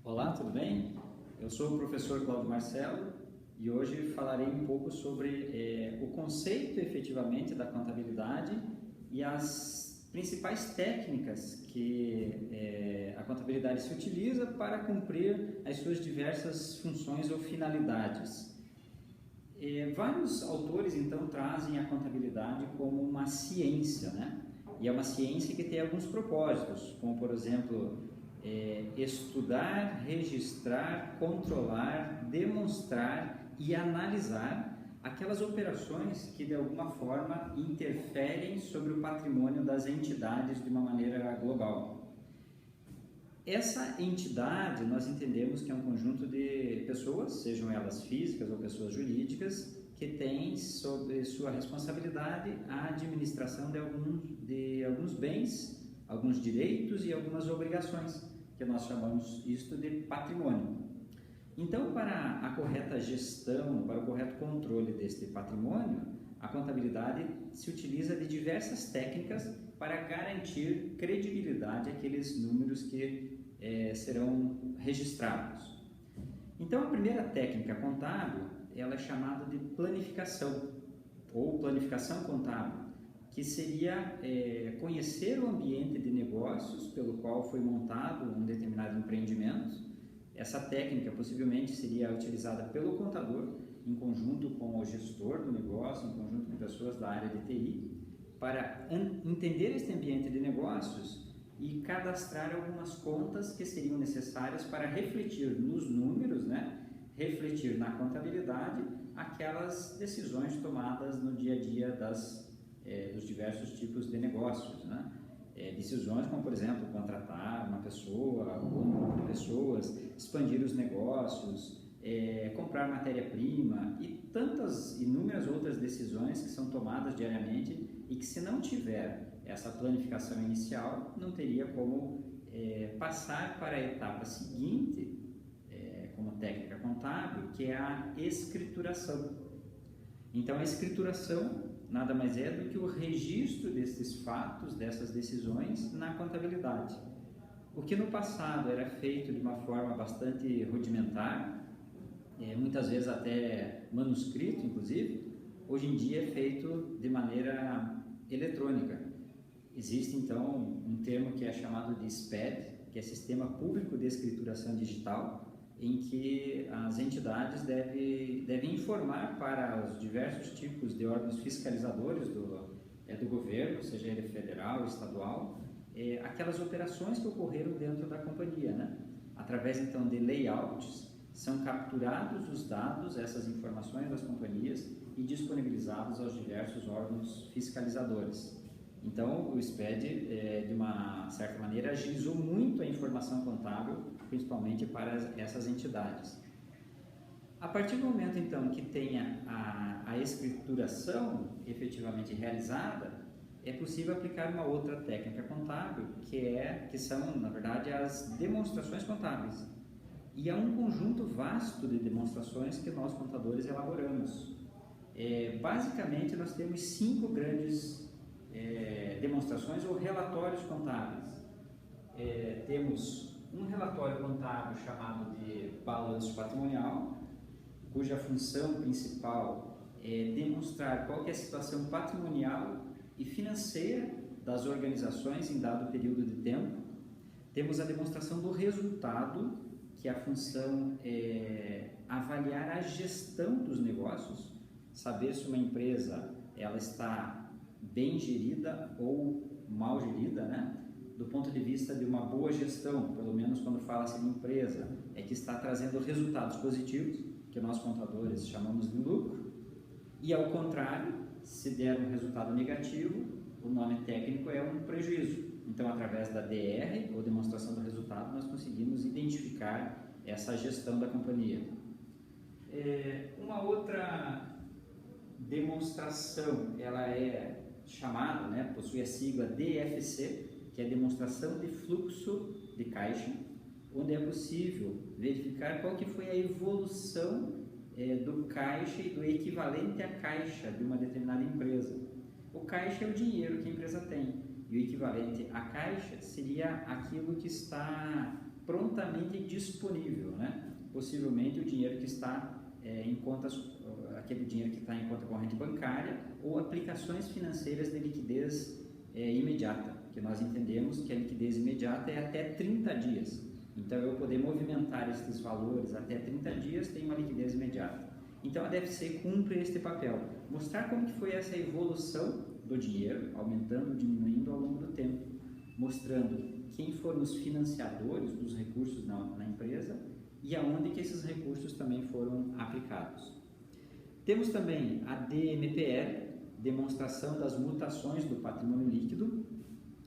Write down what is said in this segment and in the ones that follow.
Olá, tudo bem? Eu sou o professor Cláudio Marcelo e hoje falarei um pouco sobre o conceito efetivamente da contabilidade e as principais técnicas que a contabilidade se utiliza para cumprir as suas diversas funções ou finalidades. Vários autores então trazem a contabilidade como uma ciência, né? E é uma ciência que tem alguns propósitos, como por exemplo estudar, registrar, controlar, demonstrar e analisar aquelas operações que de alguma forma interferem sobre o patrimônio das entidades de uma maneira global. Essa entidade nós entendemos que é um conjunto de pessoas, sejam elas físicas ou pessoas jurídicas, que têm sob sua responsabilidade a administração de alguns bens, alguns direitos e algumas obrigações, que nós chamamos isto de patrimônio. Então, para a correta gestão, para o correto controle deste patrimônio, a contabilidade se utiliza de diversas técnicas para garantir credibilidade àqueles números que serão registrados. Então, a primeira técnica contábil, ela é chamada de planificação ou planificação contábil, que seria conhecer o ambiente de negócios pelo qual foi montado um determinado empreendimento. Essa técnica possivelmente seria utilizada pelo contador em conjunto com o gestor do negócio, em conjunto com pessoas da área de TI, para entender este ambiente de negócios e cadastrar algumas contas que seriam necessárias para refletir nos números, né? Refletir na contabilidade aquelas decisões tomadas no dia a dia dos diversos tipos de negócios, né? Decisões como, por exemplo, contratar uma pessoa ou um grupo de pessoas, expandir os negócios, comprar matéria-prima e tantas inúmeras outras decisões que são tomadas diariamente e que, se não tiver essa planificação inicial, não teria como passar para a etapa seguinte, como técnica contábil, que é a escrituração. Então, a escrituração nada mais é do que o registro desses fatos, dessas decisões na contabilidade. O que no passado era feito de uma forma bastante rudimentar, muitas vezes até manuscrito, inclusive, hoje em dia é feito de maneira eletrônica. Existe então um termo que é chamado de SPED, que é Sistema Público de Escrituração Digital, em que as entidades devem informar para os diversos tipos de órgãos fiscalizadores do governo, seja ele federal, estadual, aquelas operações que ocorreram dentro da companhia, né? Através então de layouts, são capturados os dados, essas informações das companhias e disponibilizados aos diversos órgãos fiscalizadores. Então, o SPED, de uma certa maneira, agilizou muito a informação contábil, principalmente para essas entidades. A partir do momento, então, que tenha a escrituração efetivamente realizada, é possível aplicar uma outra técnica contábil, que são, na verdade, as demonstrações contábeis. E é um conjunto vasto de demonstrações que nós, contadores, elaboramos. Basicamente, nós temos 5 grandes demonstrações ou relatórios contábeis. Temos um relatório contábil chamado de balanço patrimonial, cuja função principal é demonstrar qual que é a situação patrimonial e financeira das organizações em dado período de tempo. Temos a demonstração do resultado, que a função é avaliar a gestão dos negócios, saber se uma empresa ela está bem gerida ou mal gerida, né? Do ponto de vista de uma boa gestão, pelo menos quando fala-se de empresa, é que está trazendo resultados positivos, que nós contadores chamamos de lucro, e ao contrário, se der um resultado negativo, o nome técnico é um prejuízo. Então, através da DR, ou demonstração do resultado, nós conseguimos identificar essa gestão da companhia. Uma outra demonstração, ela é chamada, né, possui a sigla DFC, que é a demonstração de fluxo de caixa, onde é possível verificar qual que foi a evolução do caixa e do equivalente a caixa de uma determinada empresa. O caixa é o dinheiro que a empresa tem, e o equivalente à caixa seria aquilo que está prontamente disponível, né? Possivelmente o dinheiro que está em contas, aquele dinheiro que está em conta corrente bancária ou aplicações financeiras de liquidez imediata, que nós entendemos que a liquidez imediata é até 30 dias. Então, eu poder movimentar esses valores até 30 dias tem uma liquidez imediata. Então, a DFC cumpre este papel, mostrar como que foi essa evolução do dinheiro, aumentando, diminuindo ao longo do tempo, mostrando quem foram os financiadores dos recursos na empresa e aonde que esses recursos também foram aplicados. Temos também a DMPL, demonstração das mutações do patrimônio líquido,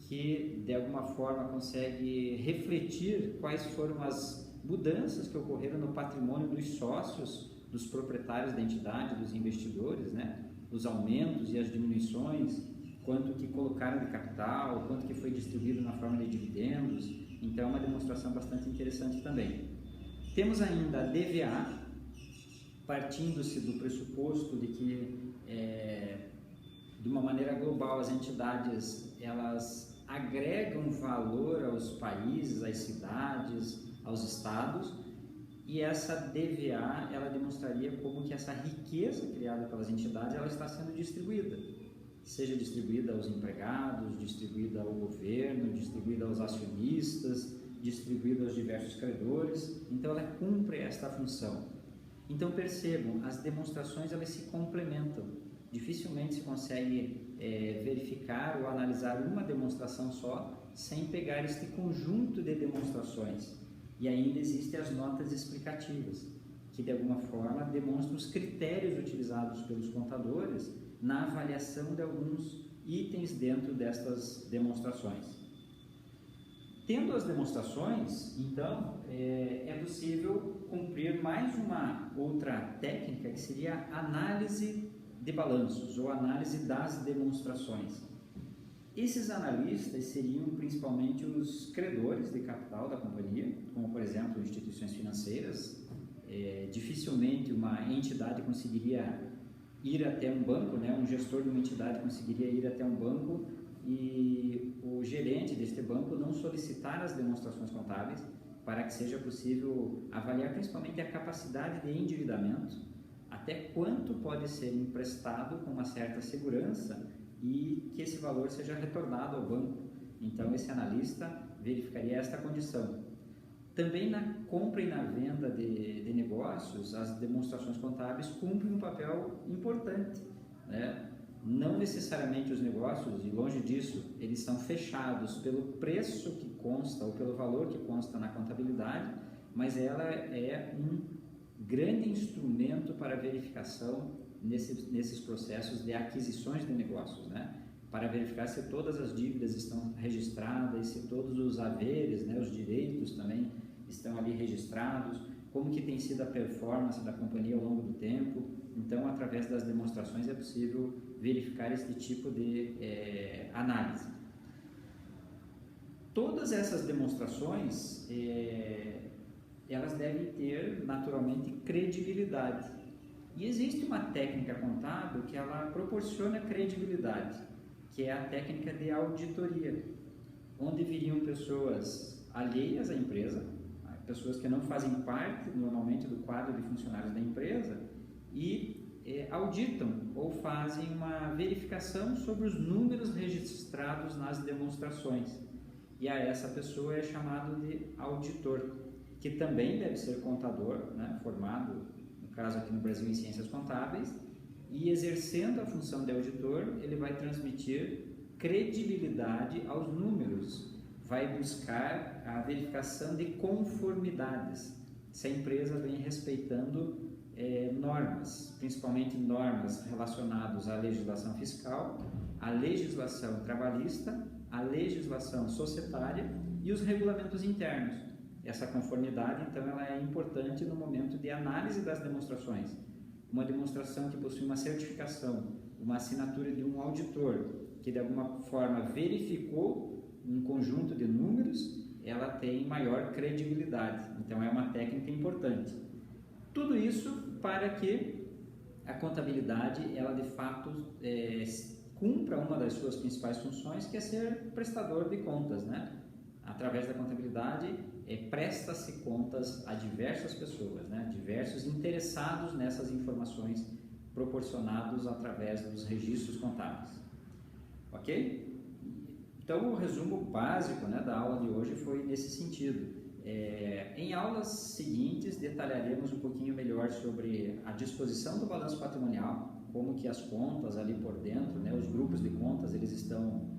que de alguma forma consegue refletir quais foram as mudanças que ocorreram no patrimônio dos sócios, dos proprietários da entidade, dos investidores, né? Os aumentos e as diminuições, quanto que colocaram de capital, quanto que foi distribuído na forma de dividendos. Então, é uma demonstração bastante interessante também. Temos ainda a DVA, partindo-se do pressuposto de que, de uma maneira global, as entidades elas agregam valor aos países, às cidades, aos estados, e essa DVA ela demonstraria como que essa riqueza criada pelas entidades ela está sendo distribuída, seja distribuída aos empregados, distribuída ao governo, distribuída aos acionistas, distribuída aos diversos credores. Então ela cumpre esta função. Então percebam, as demonstrações elas se complementam. Dificilmente se consegue verificar ou analisar uma demonstração só sem pegar este conjunto de demonstrações. E ainda existem as notas explicativas, que de alguma forma demonstram os critérios utilizados pelos contadores na avaliação de alguns itens dentro destas demonstrações. Tendo as demonstrações, então, é possível cumprir mais uma outra técnica, que seria a análise de balanços ou análise das demonstrações. Esses analistas seriam principalmente os credores de capital da companhia, como por exemplo instituições financeiras. Dificilmente uma entidade conseguiria ir até um banco, né? Um gestor de uma entidade conseguiria ir até um banco e o gerente deste banco não solicitar as demonstrações contábeis para que seja possível avaliar principalmente a capacidade de endividamento, até quanto pode ser emprestado com uma certa segurança e que esse valor seja retornado ao banco. Então esse analista verificaria esta condição. Também na compra e na venda de negócios, as demonstrações contábeis cumprem um papel importante, né? Não necessariamente os negócios, e longe disso, eles são fechados pelo preço que consta ou pelo valor que consta na contabilidade, mas ela é um grande instrumento para verificação nesses processos de aquisições de negócios, né? Para verificar se todas as dívidas estão registradas, se todos os haveres, né, os direitos também estão ali registrados, como que tem sido a performance da companhia ao longo do tempo. Então, através das demonstrações é possível verificar esse tipo de análise. Todas essas demonstrações, elas devem ter naturalmente credibilidade. E existe uma técnica contábil que ela proporciona credibilidade, que é a técnica de auditoria, onde viriam pessoas alheias à empresa, pessoas que não fazem parte normalmente do quadro de funcionários da empresa e auditam ou fazem uma verificação sobre os números registrados nas demonstrações. E a essa pessoa é chamado de auditor, que também deve ser contador, né, formado, no caso aqui no Brasil, em ciências contábeis, e exercendo a função de auditor, ele vai transmitir credibilidade aos números, vai buscar a verificação de conformidades, se a empresa vem respeitando normas, principalmente normas relacionadas à legislação fiscal, à legislação trabalhista, à legislação societária e os regulamentos internos. Essa conformidade, então, ela é importante no momento de análise das demonstrações. Uma demonstração que possui uma certificação, uma assinatura de um auditor, que de alguma forma verificou um conjunto de números, ela tem maior credibilidade. Então é uma técnica importante. Tudo isso para que a contabilidade, ela de fato cumpra uma das suas principais funções, que é ser prestador de contas, né? Através da contabilidade, presta-se contas a diversas pessoas, né? Diversos interessados nessas informações proporcionados através dos registros contábeis. Ok? Então, o resumo básico, né, da aula de hoje foi nesse sentido. Em aulas seguintes, detalharemos um pouquinho melhor sobre a disposição do balanço patrimonial, como que as contas ali por dentro, né, os grupos de contas, eles estão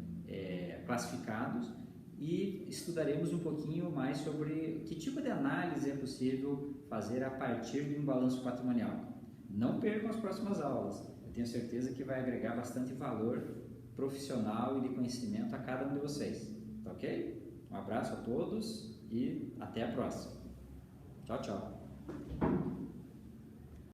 classificados, e estudaremos um pouquinho mais sobre que tipo de análise é possível fazer a partir de um balanço patrimonial. Não percam as próximas aulas, eu tenho certeza que vai agregar bastante valor profissional e de conhecimento a cada um de vocês, tá ok? Um abraço a todos e até a próxima. Tchau, tchau.